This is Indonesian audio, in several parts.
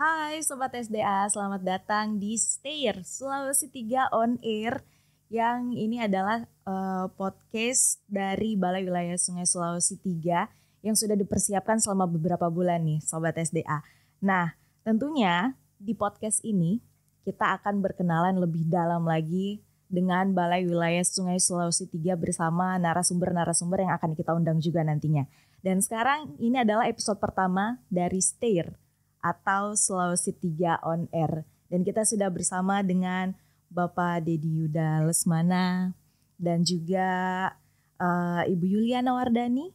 Hai Sobat SDA, selamat datang di Stair Sulawesi 3 On Air. Yang ini adalah podcast dari Balai Wilayah Sungai Sulawesi 3 yang sudah dipersiapkan selama beberapa bulan nih Sobat SDA. Nah, tentunya di podcast ini kita akan berkenalan lebih dalam lagi dengan Balai Wilayah Sungai Sulawesi 3 bersama narasumber-narasumber yang akan kita undang juga nantinya. Dan sekarang ini adalah episode pertama dari Stair atau Sulawesi 3 On Air. Dan kita sudah bersama dengan Bapak Dedi Yuda Lesmana dan juga Ibu Yuliana Wardani.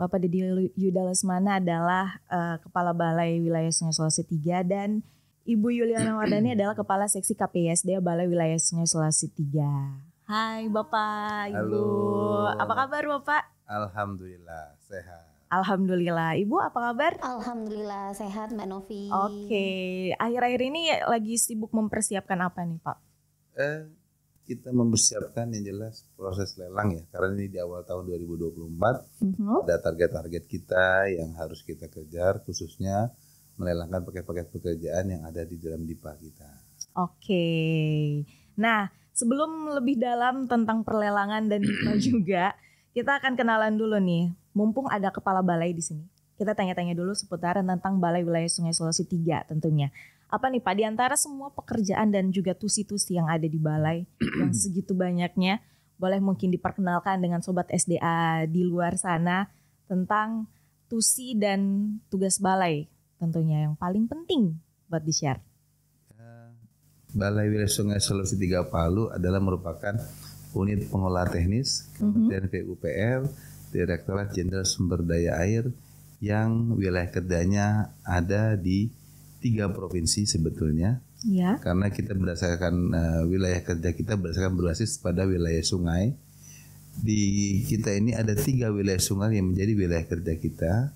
Bapak Dedi Yuda Lesmana adalah Kepala Balai Wilayah Sungai Sulawesi 3 dan Ibu Yuliana Wardani adalah Kepala Seksi KPISD Balai Wilayah Sungai Sulawesi 3. Hai Bapak, Ibu. Halo. Apa kabar Bapak? Alhamdulillah sehat. Alhamdulillah. Ibu apa kabar? Alhamdulillah sehat Mbak Novi. Oke, akhir-akhir ini lagi sibuk mempersiapkan apa nih Pak? Kita mempersiapkan yang jelas proses lelang ya, karena ini di awal tahun 2024 ada target-target kita yang harus kita kejar, khususnya melelangkan paket-paket pekerjaan yang ada di dalam DIPA kita. Oke, nah sebelum lebih dalam tentang perlelangan dan DIPA juga, kita akan kenalan dulu nih. Mumpung ada kepala balai di sini, kita tanya-tanya dulu seputaran tentang Balai Wilayah Sungai Sulawesi 3 tentunya. Apa nih Pak, di antara semua pekerjaan dan juga tusi-tusi yang ada di balai yang segitu banyaknya, boleh mungkin diperkenalkan dengan Sobat SDA di luar sana tentang tusi dan tugas balai tentunya yang paling penting buat di-share. Balai Wilayah Sungai Sulawesi 3 Palu adalah merupakan unit pengelola teknis Kementerian PUPR, Direktorat Jenderal Sumber Daya Air yang wilayah kerjanya ada di 3 provinsi sebetulnya. Ya. Karena kita berdasarkan wilayah kerja kita berdasarkan berbasis pada wilayah sungai. Di kita ini ada 3 wilayah sungai yang menjadi wilayah kerja kita.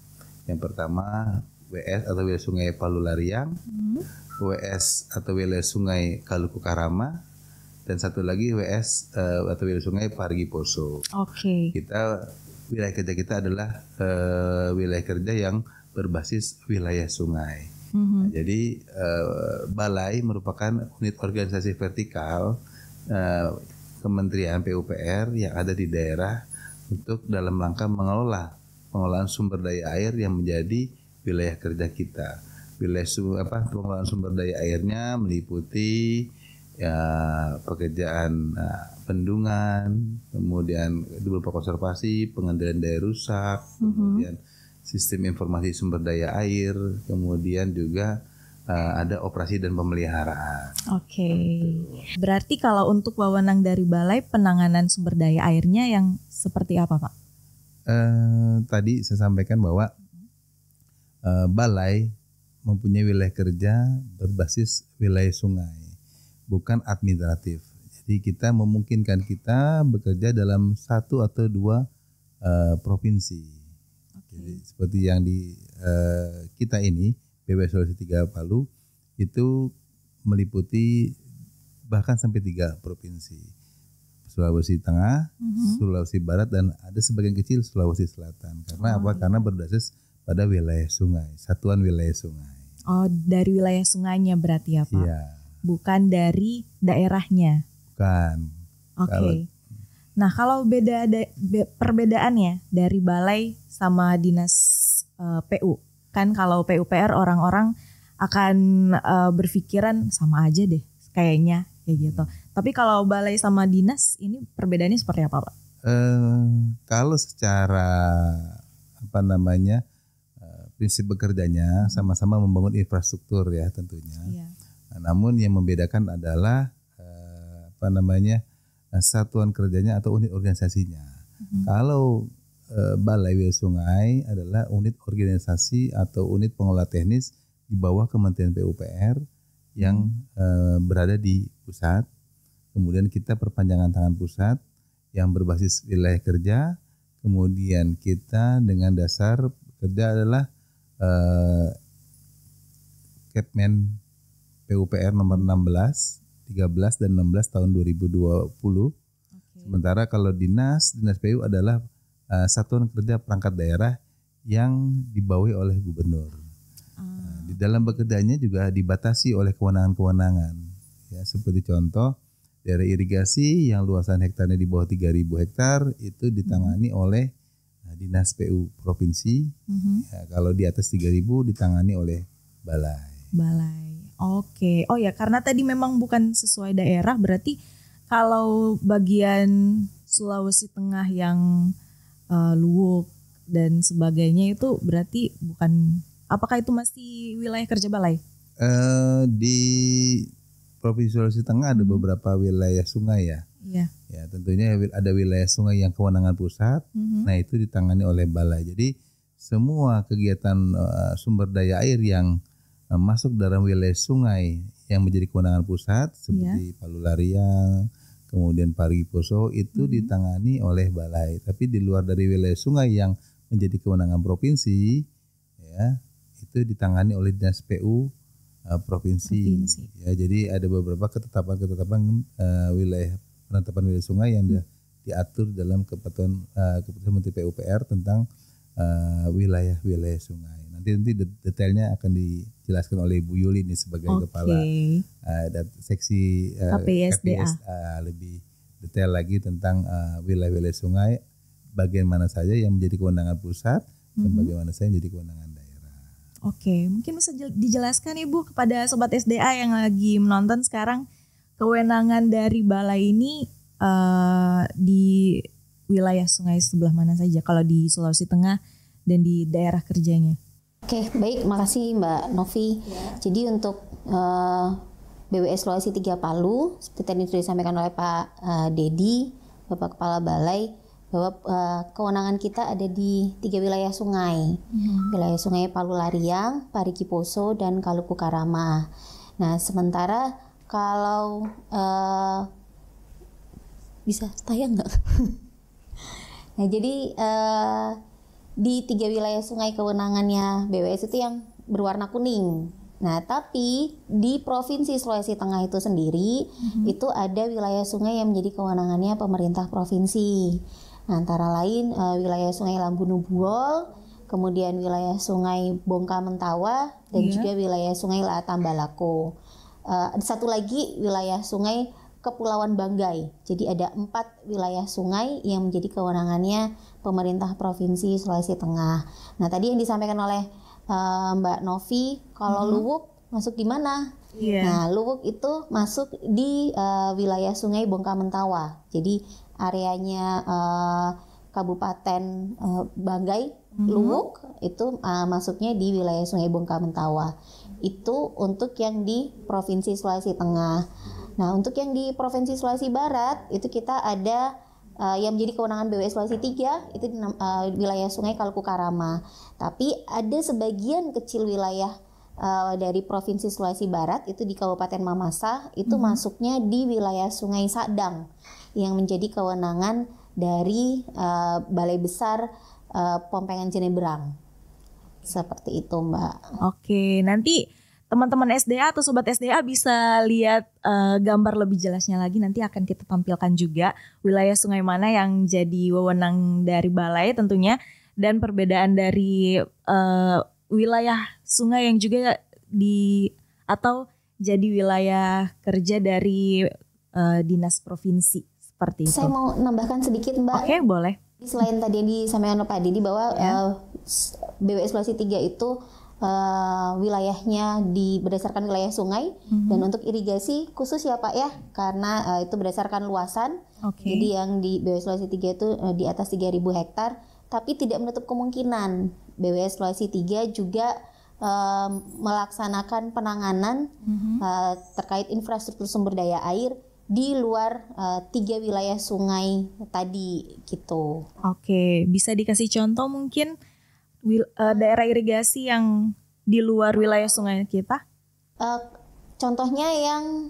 Yang pertama WS atau wilayah sungai Palu Lariang, WS atau wilayah sungai Kaluku Karama, dan satu lagi WS atau wilayah sungai Parigi Poso. Oke. Kita wilayah kerja kita adalah wilayah kerja yang berbasis wilayah sungai. Nah, jadi balai merupakan unit organisasi vertikal Kementerian PUPR yang ada di daerah untuk dalam rangka mengelola pengelolaan sumber daya air yang menjadi wilayah kerja kita. Pengelolaan sumber daya airnya meliputi ya pekerjaan bendungan, kemudian berupa konservasi, pengendalian daya rusak, kemudian sistem informasi sumber daya air, kemudian juga ada operasi dan pemeliharaan. Oke. Berarti kalau untuk wewenang dari balai, penanganan sumber daya airnya yang seperti apa Pak? Tadi saya sampaikan bahwa balai mempunyai wilayah kerja berbasis wilayah sungai, bukan administratif. Jadi kita memungkinkan kita bekerja dalam 1 atau 2 provinsi. Jadi seperti yang di kita ini BW Sulawesi 3 Palu itu meliputi bahkan sampai 3 provinsi. Sulawesi Tengah, Sulawesi Barat, dan ada sebagian kecil Sulawesi Selatan. Karena apa? Karena berbasis pada wilayah sungai, satuan wilayah sungai. Oh, dari wilayah sungainya berarti ya Pak? Iya. Bukan dari daerahnya. Bukan. Oke. Nah, kalau perbedaannya dari balai sama dinas PU, kan kalau PUPR orang-orang akan berpikiran sama aja deh kayaknya kayak gitu. Tapi kalau balai sama dinas ini perbedaannya seperti apa Pak? Kalau secara prinsip bekerjanya sama-sama membangun infrastruktur ya tentunya. Iya. Namun yang membedakan adalah satuan kerjanya atau unit organisasinya. Kalau Balai Wilayah Sungai adalah unit organisasi atau unit pengelola teknis di bawah Kementerian PUPR yang berada di pusat. Kemudian kita perpanjangan tangan pusat yang berbasis wilayah kerja. Kemudian kita dengan dasar kerja adalah Kepmen PUPR nomor 16, 13 dan 16 tahun 2020. Sementara kalau dinas PU adalah satuan kerja perangkat daerah yang dibawahi oleh gubernur. Di dalam bekerjanya juga dibatasi oleh kewenangan-kewenangan. Ya, seperti contoh daerah irigasi yang luasan hektarnya di bawah 3.000 hektar itu ditangani oleh Dinas PU Provinsi. Ya, kalau di atas 3.000 ditangani oleh Balai. Oke. Oh ya, karena tadi memang bukan sesuai daerah, berarti kalau bagian Sulawesi Tengah yang Luwuk dan sebagainya itu berarti bukan, apakah itu masih wilayah kerja Balai? Di Provinsi Sulawesi Tengah ada beberapa wilayah sungai ya. Iya. Ya, tentunya ada wilayah sungai yang kewenangan pusat. Nah, itu ditangani oleh Balai. Jadi semua kegiatan sumber daya air yang masuk dalam wilayah sungai yang menjadi kewenangan pusat seperti Palulariang, kemudian Parigi Poso itu ditangani oleh Balai. Tapi di luar dari wilayah sungai yang menjadi kewenangan provinsi, ya, itu ditangani oleh Dinas PU provinsi. Ya, jadi ada beberapa ketetapan wilayah penetapan wilayah sungai yang diatur dalam keputusan Menteri PUPR tentang wilayah-wilayah sungai. Nanti detailnya akan dijelaskan oleh Ibu Yuli ini sebagai kepala seksi KPSDA lebih detail lagi tentang wilayah-wilayah sungai, bagian mana saja yang menjadi kewenangan pusat dan bagaimana saja yang menjadi kewenangan daerah. Oke, mungkin bisa dijelaskan Ibu kepada Sobat SDA yang lagi menonton sekarang, kewenangan dari Balai ini di wilayah sungai sebelah mana saja kalau di Sulawesi Tengah dan di daerah kerjanya? Oke, baik, makasih Mbak Novi. Jadi untuk BWS Sulawesi 3 Palu, seperti tadi sudah disampaikan oleh Pak Dedi, Bapak Kepala Balai, bahwa kewenangan kita ada di 3 wilayah sungai. Wilayah sungai Palulariang, Parigi Poso, dan Kaluku Karama. Nah, sementara kalau bisa tayang nggak? Nah, jadi di 3 wilayah sungai kewenangannya BWS itu yang berwarna kuning. Nah, tapi di Provinsi Sulawesi Tengah itu sendiri itu ada wilayah sungai yang menjadi kewenangannya pemerintah provinsi. Nah, antara lain wilayah sungai Lambunu Buol, kemudian wilayah sungai Bongka Mentawa, dan juga wilayah sungai Latambalako. Ada satu lagi wilayah sungai Kepulauan Banggai. Jadi ada 4 wilayah sungai yang menjadi kewenangannya pemerintah Provinsi Sulawesi Tengah. Nah, tadi yang disampaikan oleh Mbak Novi, kalau Luwuk masuk di mana? Nah, Luwuk itu masuk di wilayah sungai Bongka Mentawa. Jadi areanya Kabupaten Banggai, Luwuk itu masuknya di wilayah sungai Bongka Mentawa. Itu untuk yang di Provinsi Sulawesi Tengah. Nah, untuk yang di Provinsi Sulawesi Barat itu kita ada yang menjadi kewenangan BWS Sulawesi 3 itu di wilayah sungai Kaluku Karama. Tapi ada sebagian kecil wilayah dari Provinsi Sulawesi Barat itu di Kabupaten Mamasa itu masuknya di wilayah sungai Sadang yang menjadi kewenangan dari Balai Besar Pompengan Jenebrang. Seperti itu, Mbak. Oke, nanti teman-teman SDA atau Sobat SDA bisa lihat gambar lebih jelasnya lagi. Nanti akan kita tampilkan juga wilayah sungai mana yang jadi wewenang dari Balai tentunya. Dan perbedaan dari wilayah sungai yang juga atau jadi wilayah kerja dari dinas provinsi. Seperti itu. Saya mau nambahkan sedikit, Mbak. Oke, boleh. Selain tadi yang disampaikan oleh Pak Didi bahwa BWS Sulawesi 3 itu wilayahnya berdasarkan wilayah sungai dan untuk irigasi khusus ya Pak ya, karena itu berdasarkan luasan. Jadi yang di BWS Sulawesi 3 itu di atas 3.000 hektar, tapi tidak menutup kemungkinan BWS Sulawesi 3 juga melaksanakan penanganan terkait infrastruktur sumber daya air di luar 3 wilayah sungai tadi gitu. Oke, bisa dikasih contoh mungkin daerah irigasi yang di luar wilayah sungai kita? Contohnya yang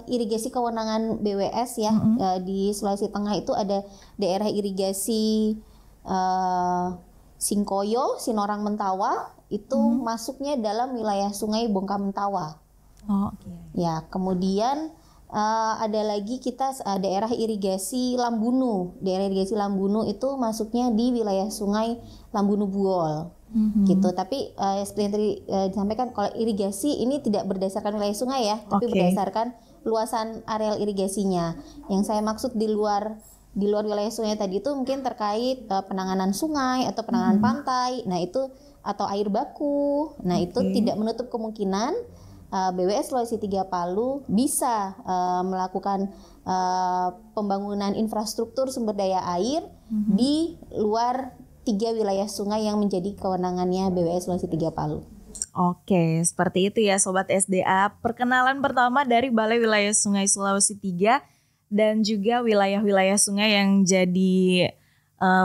irigasi kewenangan BWS ya, di Sulawesi Tengah itu ada daerah irigasi Singkoyo, Sinorang Mentawa itu masuknya dalam wilayah sungai Bongka Mentawa. Ya, kemudian ada lagi kita daerah irigasi Lambunu. Daerah irigasi Lambunu itu masuknya di wilayah sungai Lambunu Buol. gitu. Tapi seperti yang tadi disampaikan, kalau irigasi ini tidak berdasarkan wilayah sungai ya, tapi berdasarkan luasan areal irigasinya. Yang saya maksud di luar wilayah sungai tadi itu mungkin terkait penanganan sungai atau penanganan pantai. Nah itu, atau air baku. Nah itu tidak menutup kemungkinan BWS Sulawesi 3 Palu bisa melakukan pembangunan infrastruktur sumber daya air di luar 3 wilayah sungai yang menjadi kewenangannya BWS Sulawesi 3 Palu. Oke, seperti itu ya Sobat SDA. Perkenalan pertama dari Balai Wilayah Sungai Sulawesi 3 dan juga wilayah-wilayah sungai yang jadi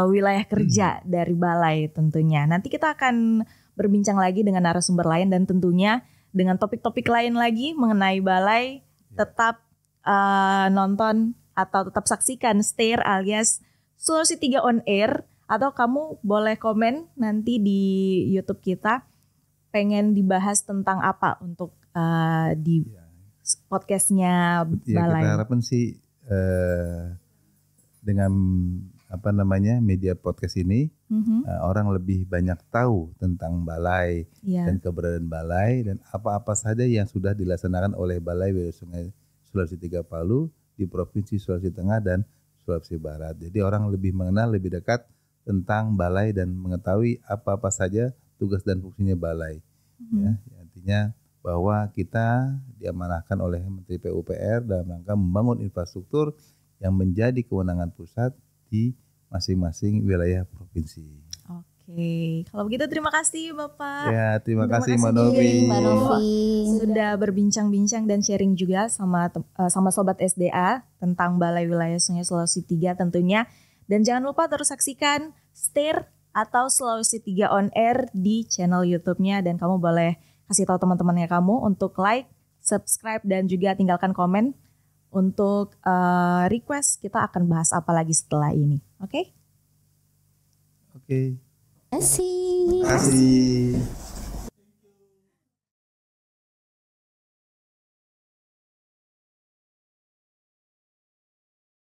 wilayah kerja dari Balai tentunya. Nanti kita akan berbincang lagi dengan narasumber lain dan tentunya dengan topik-topik lain lagi mengenai Balai. Tetap nonton atau tetap saksikan Stair alias Sulawesi 3 on Air, atau kamu boleh komen nanti di YouTube kita pengen dibahas tentang apa untuk di podcastnya Balai. Kita harapkan sih dengan media podcast ini orang lebih banyak tahu tentang Balai dan keberadaan Balai dan apa-apa saja yang sudah dilaksanakan oleh Balai Wilayah Sungai Sulawesi 3 Palu di Provinsi Sulawesi Tengah dan Sulawesi Barat. Jadi orang lebih mengenal, lebih dekat tentang Balai dan mengetahui apa-apa saja tugas dan fungsinya Balai. Ya, artinya bahwa kita diamanahkan oleh Menteri PUPR dalam rangka membangun infrastruktur yang menjadi kewenangan pusat di masing-masing wilayah provinsi. Oke, kalau begitu terima kasih Bapak. Ya, terima kasih Mbak Novi. Sudah berbincang-bincang dan sharing juga sama Sobat SDA tentang Balai Wilayah Sungai Sulawesi 3 tentunya. Dan jangan lupa terus saksikan Stair atau Sulawesi 3 on Air di channel YouTube-nya, dan kamu boleh kasih tahu teman-temannya kamu untuk like, subscribe, dan juga tinggalkan komen untuk request kita akan bahas apa lagi setelah ini. Oke? Oke. Terima kasih. Terima kasih.